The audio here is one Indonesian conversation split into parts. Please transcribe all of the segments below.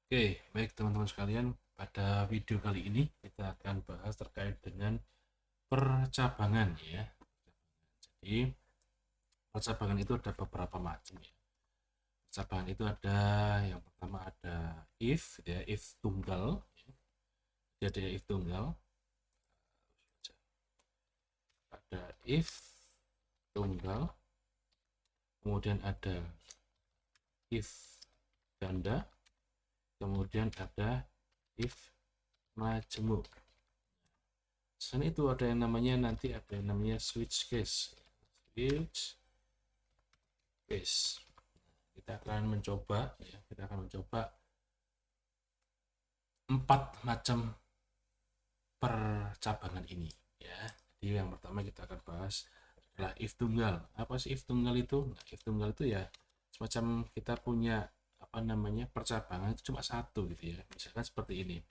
Oke, baik teman-teman sekalian, pada video kali ini kita akan bahas terkait dengan percabangan ya. Jadi, percabangan itu ada beberapa macam ya. Percabangan itu ada yang pertama ada if ya, if tunggal. Jadi ada if tunggal, ada if tunggal, kemudian ada if ganda, kemudian ada if majemuk. Selain itu ada yang namanya nanti ada yang namanya switch case. Switch case. Kita akan mencoba ya, kita akan mencoba 4 macam percabangan ini ya. Jadi yang pertama kita akan bahas adalah if tunggal. Apa sih if tunggal itu? Nah, if tunggal itu ya semacam kita punya apa namanya percabangan itu cuma satu gitu ya. Misalkan seperti ini.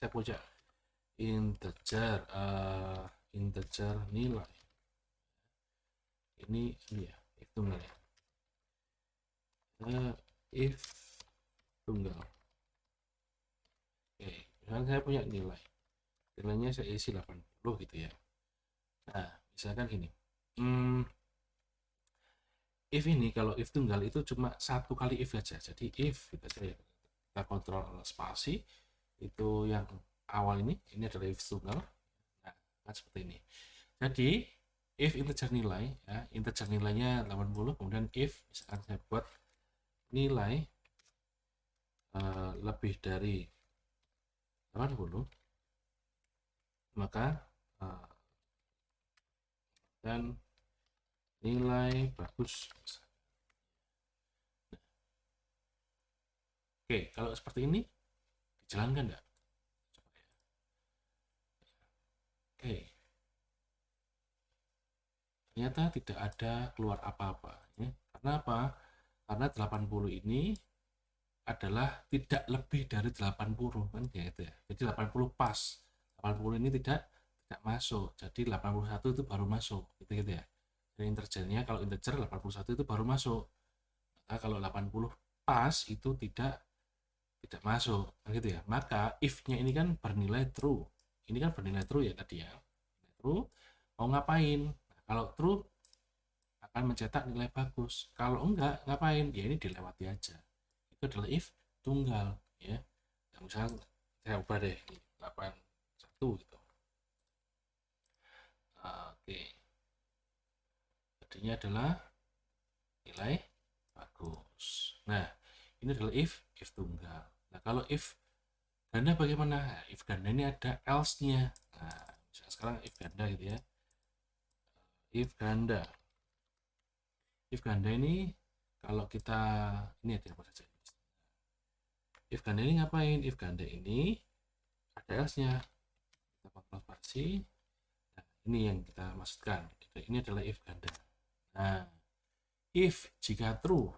Saya punya integer nilai. Ini ya if tunggal ya. If tunggal. Oke, misalkan saya punya nilainya saya isi 80 gitu ya. Nah, misalkan gini. If ini kalau if tunggal itu cuma satu kali if saja. Jadi if gitu saja. Kita kontrol spasi itu yang awal ini adalah if tunggal. Nah, kan seperti ini. Jadi if integer nilai ya, integer nilainya 80, kemudian if misalkan saya buat nilai lebih dari 80, maka dan nilai bagus. Oke, kalau seperti ini dijalankan enggak? Oke, ternyata tidak ada keluar apa-apa ya. Karena apa? Karena 80 ini adalah tidak lebih dari 80 kan gitu ya. Jadi 80 pas. 80 ini tidak masuk. Jadi 81 itu baru masuk gitu ya. Jadi integernya kalau integer 81 itu baru masuk. Nah, kalau 80 pas itu tidak masuk gitu ya. Maka if-nya ini kan bernilai true. Ini kan bernilai true ya tadi ya. True mau ngapain? Nah, kalau true akan mencetak nilai bagus. Kalau enggak, ngapain? Ya ini dilewati aja. Itu adalah if tunggal ya. Nah, misalnya saya ubah deh 81 gitu. Oke. Jadinya adalah nilai bagus. Nah, ini adalah if tunggal. Nah, kalau if ganda bagaimana? Nah, if ganda ini ada else-nya. Nah, misalnya sekarang if ganda gitu ya. If ganda. If ganda ini kalau kita ini ada apa saja. If ganda ini ngapain? If ganda ini ada else-nya. Kita kontrol spasi. Nah, ini yang kita maksudkan. Ini adalah if ganda. Nah, if jika true,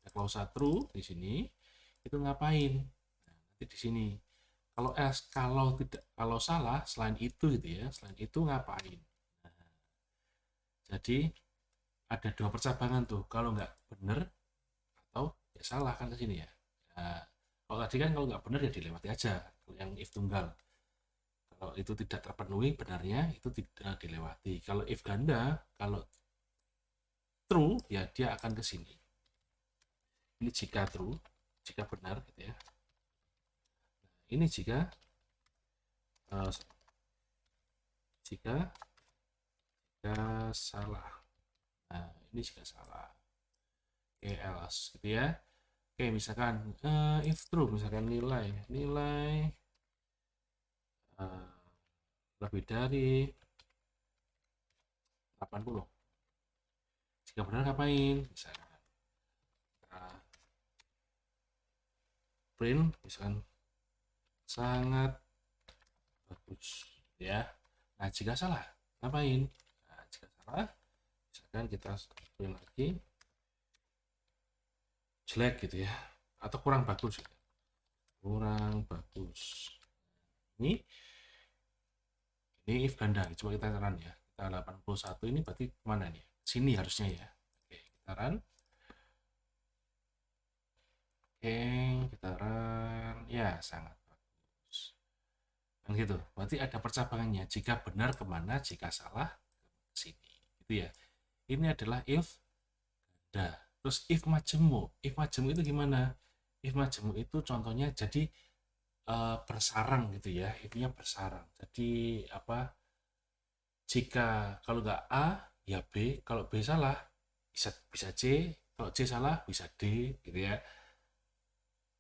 ada klausa true di sini, itu ngapain? Nah, nanti di sini. Kalau else, kalau salah, selain itu gitu ya, selain itu ngapain? Nah, jadi ada 2 percabangan tuh. Kalau nggak benar atau ya salah kan ke sini ya. Nah, kalau tadi kan kalau nggak benar ya dilewati aja. Yang if tunggal. Kalau itu tidak terpenuhi benarnya itu tidak dilewati. Kalau if ganda, kalau true ya dia akan ke sini. Ini jika true, jika benar gitu ya. Ini uh, jika salah. Nah, ini jika salah. Oke, else gitu ya. Oke, misalkan if true, misalkan nilai uh, lebih dari 80. Jika benar ngapain? Misalkan print misalkan sangat bagus ya. Nah, jika salah ngapain? Nah, jika salah misalkan kita print lagi jelek gitu ya atau kurang bagus gitu. Kurang bagus. Ini if ganda, coba kita run ya. Kita 81 ini berarti kemana nih? Sini harusnya ya. Oke, kita run. Oke, kita run. Ya, sangat bagus. Kan gitu. Berarti ada percabangannya. Jika benar kemana, jika salah ke sini. Gitu ya. Ini adalah if ganda. Terus if majemuk. If majemuk itu gimana? If majemuk itu contohnya jadi bersarang gitu ya. If-nya bersarang. Jadi apa? Jika kalau nggak A, ya B. Kalau B salah, bisa bisa C. Kalau C salah, bisa D, gitu ya.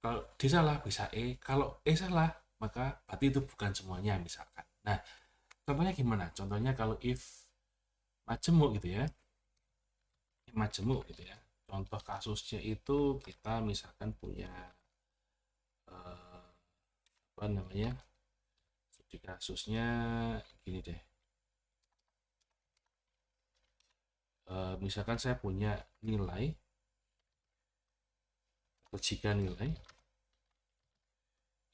Kalau D salah, bisa E. Kalau E salah, maka berarti itu bukan semuanya, misalkan. Nah, contohnya gimana? Contohnya kalau if majemuk gitu ya. If majemuk gitu ya. Contoh kasusnya itu kita misalkan punya apa namanya? Di kasusnya gini deh. Misalkan saya punya nilai atau jika nilai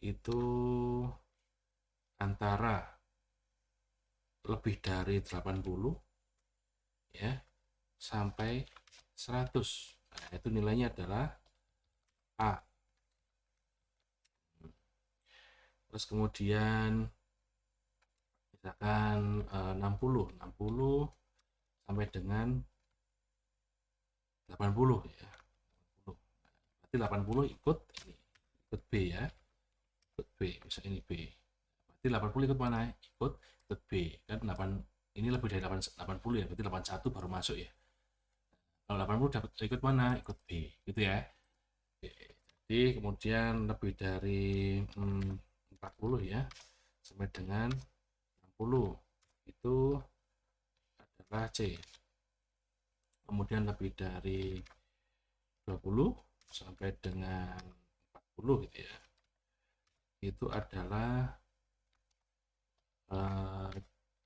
itu antara lebih dari 80 ya sampai 100. Nah, itu nilainya adalah A. Terus kemudian misalkan 60 sampai dengan 80 ya. 80. Berarti 80 ikut ini, ikut B ya. Ikut B, bisa ini B. Berarti 80 ikut mana? Ikut B. Kan 8 ini lebih dari 80 ya, berarti 81 baru masuk ya. Kalau 80 dapat ikut mana? Ikut B, gitu ya. Oke. Jadi kemudian lebih dari 40 ya sampai dengan 60 itu adalah C. Kemudian lebih dari 20 sampai dengan 40 gitu ya. Itu adalah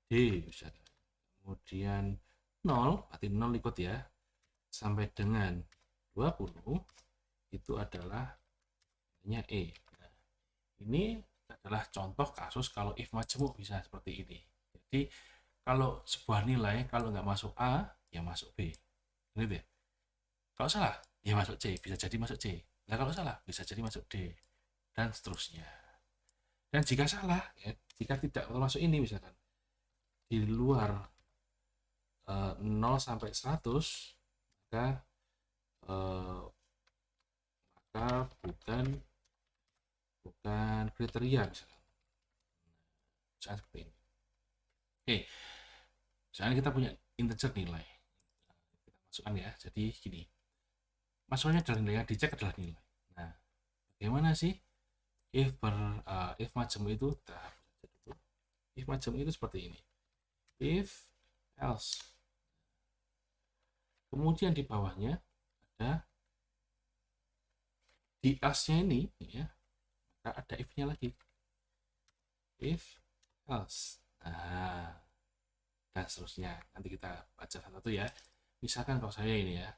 D misalnya. Kemudian 0, berarti 0 ikut ya. Sampai dengan 20 itu adalah namanya E. Nah, ini adalah contoh kasus kalau if majemuk bisa seperti ini. Jadi kalau sebuah nilai kalau nggak masuk A, ya masuk B. Gitu ya. Kalau salah, ya masuk C, bisa jadi masuk C. Nah kalau salah, bisa jadi masuk D, dan seterusnya. Dan jika salah, ya, jika tidak masuk ini misalkan, di luar 0 sampai 100, maka eh, bukan kriteria misalkan. Misalkan seperti ini. Oke, misalnya kita punya integer nilai. Kita masukkan ya, jadi gini. Masuknya adalah nilai, yang dicek adalah nilai. Nah, bagaimana sih if majemuk itu? If majemuk itu seperti ini. If else. Kemudian di bawahnya ada di else-nya ini ya, ada if-nya lagi. If else. Nah, dan seterusnya. Nanti kita baca satu-satu ya. Misalkan kalau saya ini ya,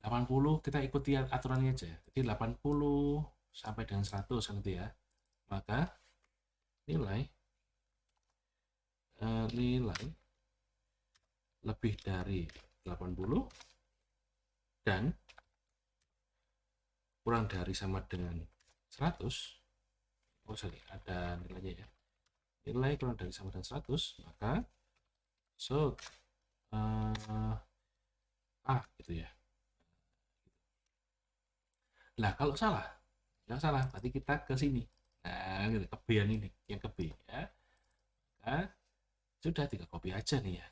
80 kita ikuti aturannya aja. Jadi 80 sampai dengan 100 kan itu ya. Maka nilai lebih dari 80 dan kurang dari sama dengan 100. Oh sorry, ada nilainya ya. Nilai kurang dari sama dengan 100, maka so A gitu ya. Nah kalau salah, berarti kita ke sini. Nah, gitu, ke B yang ini, yang ke B ya. Nah, sudah tinggal copy aja nih ya.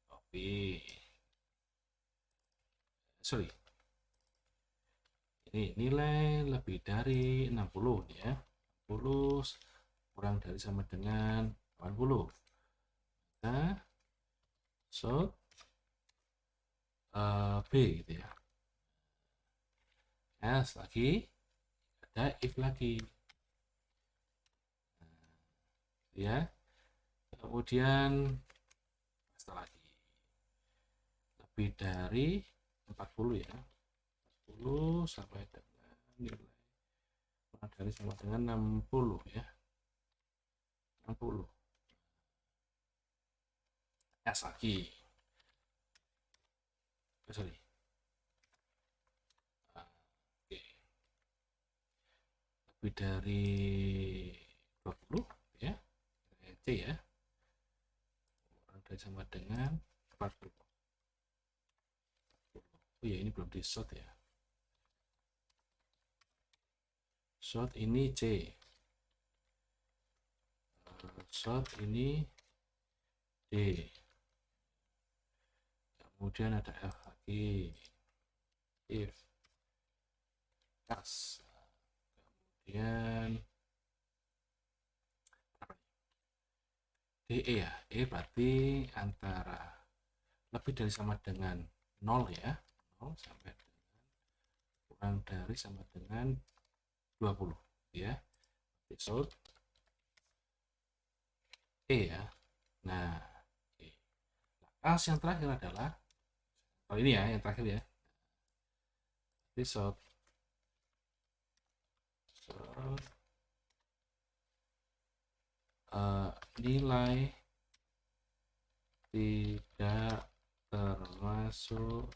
Copy. Sorry. Ini nilai lebih dari 60 ya. 60 kurang dari sama dengan 80. Nah, so B gitu ya. Else lagi, ada if lagi. Ya. Kemudian setelah lagi lebih dari 40 ya. 40 sampai dengan nilai kurang dari sama dengan 60 ya. 60. S lagi. Sorry. Oke. lebih dari 20 ya, C ya, kurang dari sama dengan 40. Oh ya, ini belum di short ya. Short ini C, short ini D, kemudian ada F lagi, if else, kemudian DE ya, E berarti antara lebih dari sama dengan 0 ya, 0 sampai dengan kurang dari sama dengan 20 ya. Short E ya. Nah, E. Else yang terakhir adalah, oh ini ya yang terakhir ya, short nilai tidak termasuk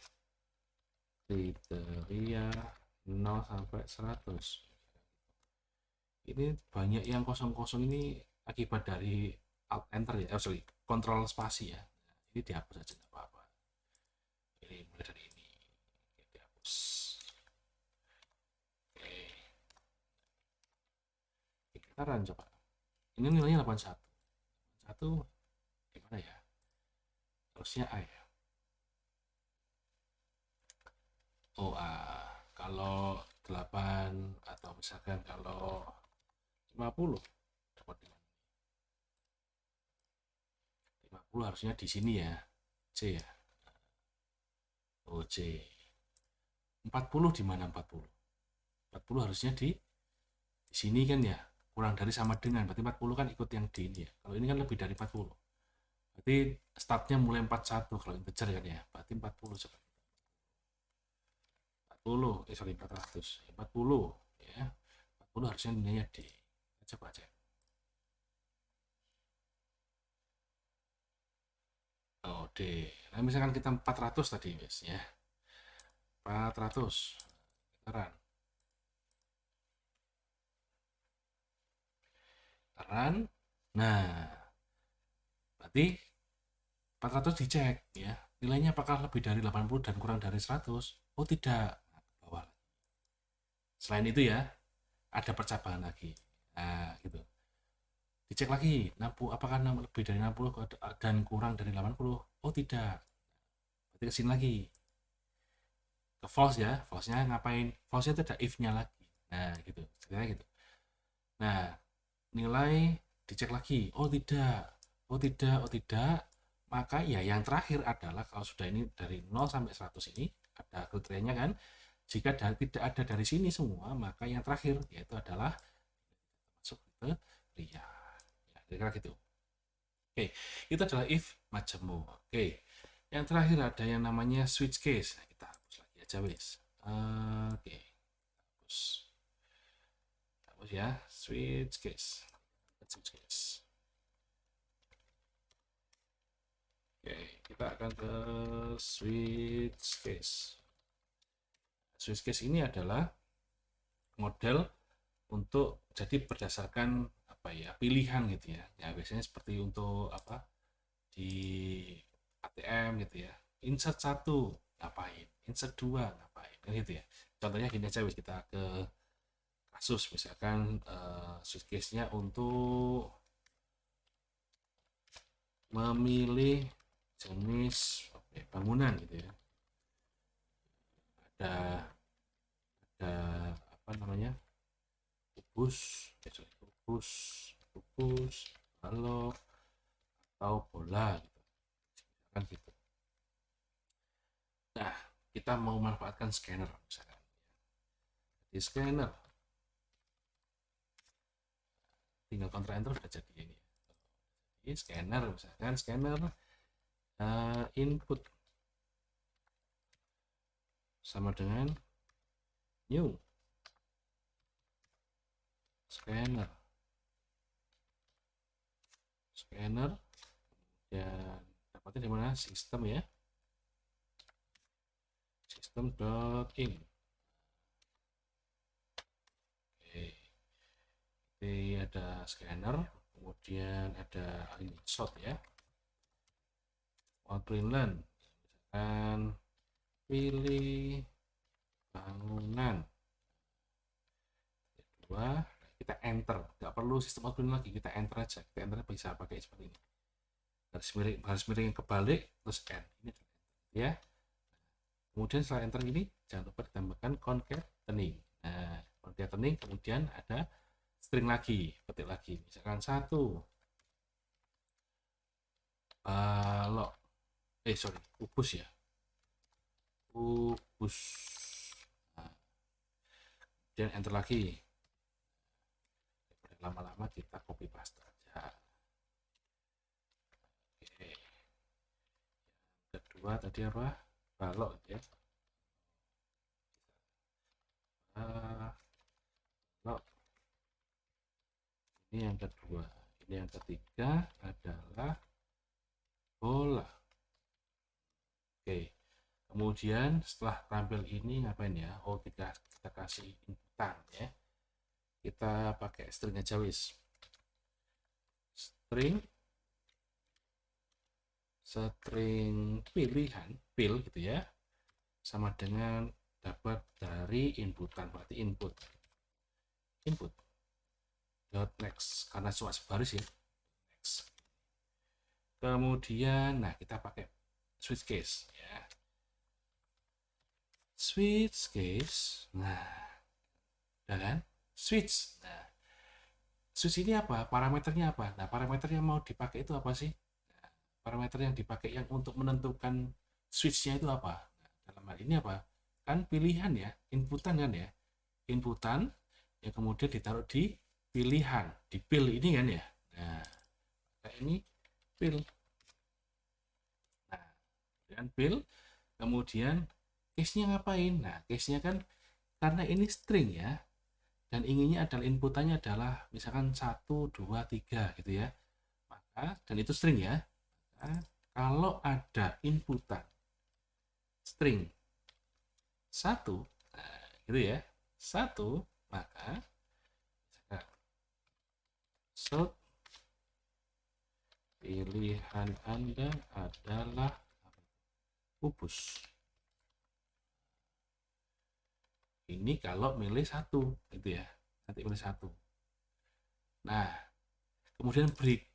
kriteria 0 sampai 100. Ini banyak yang kosong-kosong, ini akibat dari alt enter ya, sorry, kontrol spasi ya. Ini dihapus aja nggak apa-apa. Ini mulai dari ini dihapus. Oke, kita run coba. Ini nilainya 81. 81 gimana ya? Harusnya A ya. Oh A. Kalau 8 atau misalkan kalau 50 dapat 50 harusnya di sini ya, C ya. Oh C. 40 di mana 40? 40 harusnya di sini kan ya, kurang dari sama dengan, berarti 40 kan ikut yang di ini ya. Kalau ini kan lebih dari 40. Berarti startnya mulai 41 kalau integer kan ya. Berarti 40 coba. 40, sorry 400. 40 ya. 40 harusnya nilainya D. Coba aja. Oh D. Nah, misalkan kita 400 tadi guys ya. 400. Run. Run. Nah, berarti 400 dicek ya. Nilainya apakah lebih dari 80 dan kurang dari 100? Oh tidak. Bawah. Selain itu ya, ada percabangan lagi. Nah, gitu. Dicek lagi, apakah lebih dari 60 dan kurang dari 80? Oh tidak. Berarti kesini lagi. Ke false ya. False-nya ngapain? False-nya itu ada if-nya lagi. Nah, gitu. Sebenarnya gitu. Nah, nilai dicek lagi. Oh tidak. Oh tidak, oh tidak. Maka ya yang terakhir adalah kalau sudah ini dari 0 sampai 100 ini ada kriterianya kan. Jika tidak ada dari sini semua, maka yang terakhir yaitu adalah masuk kriteria. Ya, kira-kira gitu. Oke, itu adalah if majemuk. Oke, yang terakhir ada yang namanya switch case. Nah, kita hapus lagi aja wis. Oke, hapus ya, switch case. Switch case. Oke, kita akan ke switch case. Switch case ini adalah model untuk jadi berdasarkan apa ya, pilihan gitu ya. Ya biasanya seperti untuk apa, di ATM gitu ya, insert 1 ngapain, insert 2 ngapain kan gitu ya. Contohnya gini aja, kita ke kasus misalkan switch case nya untuk memilih jenis bangunan gitu ya. ada ada apa namanya, kubus, balok atau bola gitu kan gitu. Nah, kita mau manfaatkan scanner misalkan. Di scanner tinggal Ctrl Enter udah jadi ini. Di scanner misalkan, scanner input sama dengan new scanner dan dapatnya di mana, sistem ya, sistem.in. Oke, scanner, kemudian ada ini shot ya, outprint learn, misalkan pilih bangunan kedua, kita enter, nggak perlu sistem outprint lagi, kita enter aja, kita enter bisa pakai seperti ini, garis miring yang kebalik terus n ini ya. Kemudian setelah enter ini jangan lupa ditambahkan concatening. Nah, concatening kemudian ada string lagi, petik lagi, misalkan satu balok, kubus ya, kubus. Nah, dan enter lagi, lama-lama kita copy paste aja. Oke, yang kedua tadi apa, balok ya, balok. Ini yang kedua. Ini yang ketiga adalah bola. Oke, kemudian setelah tampil ini ngapain ya? Oh, kita kasih inputan ya, kita pakai string aja wis, string pilihan pil gitu ya, sama dengan dapat dari inputan, berarti input dot next, karena cuma sebaris ya, next. Kemudian nah kita pakai switch case ya, switch case. Nah, udah kan switch. Nah, switch ini apa, parameternya apa? Nah, parameter yang mau dipakai itu apa sih? Nah, parameter yang dipakai yang untuk menentukan switchnya itu apa? Nah, dalam hal ini apa, kan pilihan ya, inputan kan ya, inputan yang kemudian ditaruh di pilihan, di pil ini kan ya. Nah, kayak ini pil. Nah, dengan pil kemudian case-nya ngapain? Nah, case-nya kan karena ini string ya, dan inginnya adalah inputannya adalah misalkan 1, 2, 3 gitu ya, maka, dan itu string ya, maka kalau ada inputan string 1, nah, gitu ya, 1, maka misalkan pilihan Anda adalah kubus. Ini kalau milih 1 gitu ya, nanti milih 1. Nah, kemudian break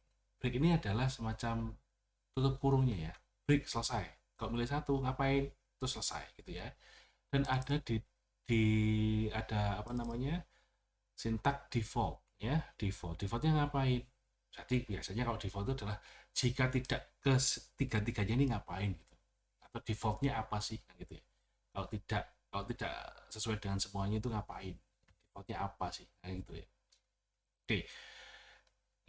ini adalah semacam tutup kurungnya ya, break selesai. Kalau milih 1 ngapain, itu selesai gitu ya. Dan ada ada apa namanya, sintak default ya, defaultnya ngapain. Jadi biasanya kalau default itu adalah jika tidak ke tiga-tiganya ini ngapain gitu, atau defaultnya apa sih gitu ya. Kalau tidak sesuai dengan semuanya itu ngapain, defaultnya apa sih gitu ya. Oke,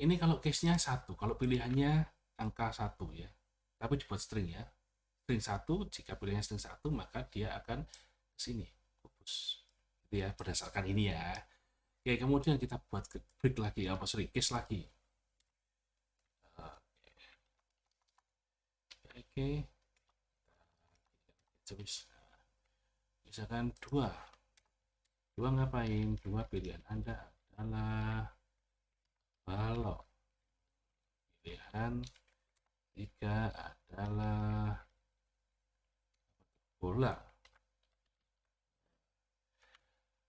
ini kalau case-nya 1, kalau pilihannya angka 1 ya, tapi dibuat string ya, string 1, jika pilihannya string 1 maka dia akan ke sini kubus gitu ya, berdasarkan ini ya. Oke, kemudian kita buat break lagi, case lagi. Oke, misalkan 2 ngapain, 2 pilihan Anda adalah balok, pilihan 3 adalah bola.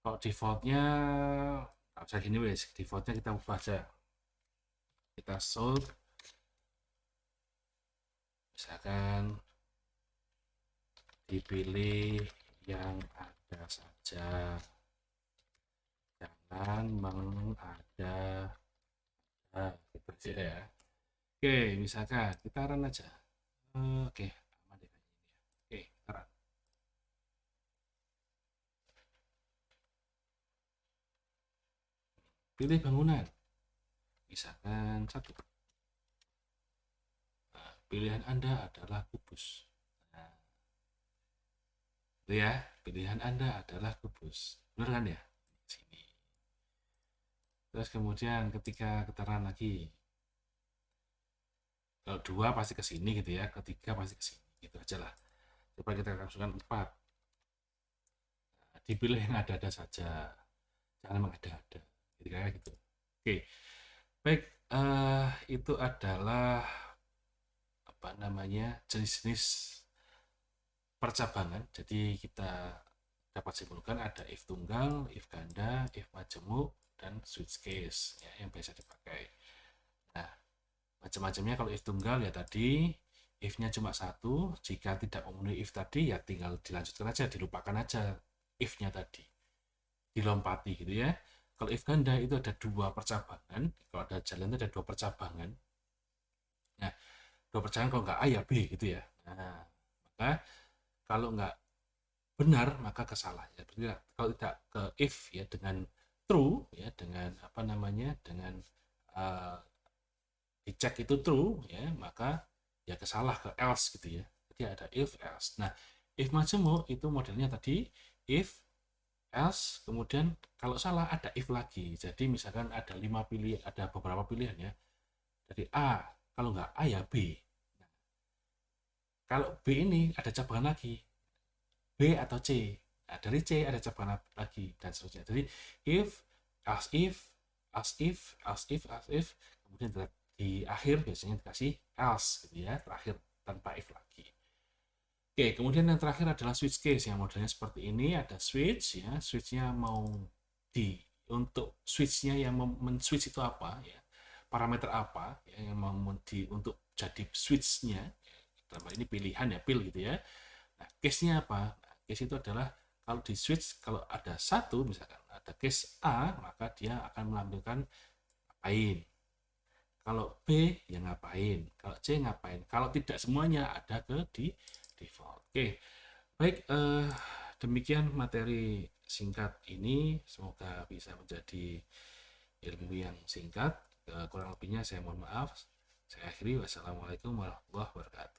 Kalau defaultnya nggak usah gini wes, defaultnya kita ubah aja, kita sort, misalkan dipilih yang ada saja, jangan mengada gitu aja ya. Oke, misalkan kita run aja. Oke, aman deh kayaknya ini ya. Oke, kita run. Pilih bangunan, misalkan 1. Nah, pilihan Anda adalah kubus. Nah, itu ya, pilihan Anda adalah kubus, benar kan ya, sini. Terus kemudian ketika kita run lagi, kalau 2 pasti ke sini gitu ya, ketiga pasti ke sini gitu aja lah. Coba kita langsungkan 4. Nah, dipilih yang ada-ada saja, jangan mengada-ada gitu kayak gitu. Oke, Baik, itu adalah apa namanya jenis-jenis percabangan. Jadi kita dapat simpulkan ada if tunggal, if ganda, if majemuk, dan switch case ya, yang biasa dipakai. Nah, macam-macamnya kalau if tunggal ya tadi if-nya cuma satu, jika tidak memenuhi if tadi ya tinggal dilanjutkan aja, dilupakan aja if-nya tadi, dilompati gitu ya. Kalau if ganda itu ada dua percabangan, kalau ada jalan itu ada dua percabangan. Nah, dua percabangan kalau nggak A ya B gitu ya. Nah, maka kalau nggak benar maka kesalah ya. Berarti kalau tidak ke if ya dengan true ya, dengan apa namanya, dengan uh, dicek itu true ya, maka ya kesalah ke else gitu ya. Jadi ada if else. Nah, if majemuk itu modelnya tadi if else, kemudian kalau salah ada if lagi. Jadi misalkan ada 5 pilih, ada beberapa pilihan ya. Dari A, kalau nggak A ya B. Nah, kalau B ini ada cabangan lagi, B atau C. Nah, dari C ada cabangan lagi dan seterusnya. Jadi if, as if, as if, as if, as if, kemudian di akhir biasanya dikasih else gitu ya, terakhir tanpa if lagi. Oke, kemudian yang terakhir adalah switch case yang modelnya seperti ini, ada switch ya, switchnya mau di untuk switchnya yang men-switch itu apa ya, parameter apa ya, yang mau di untuk jadi switchnya, dalam ini pilihan ya, pil gitu ya. Nah, case-nya apa? Nah, case itu adalah kalau di switch, kalau ada satu misalkan ada case A, maka dia akan menampilkan ngapain. Kalau B ya ngapain, kalau C ngapain, kalau tidak semuanya ada ke di default. Oke, baik, demikian materi singkat ini, semoga bisa menjadi ilmu yang singkat. Kurang lebihnya saya mohon maaf. Saya akhiri, wassalamualaikum warahmatullahi wabarakatuh.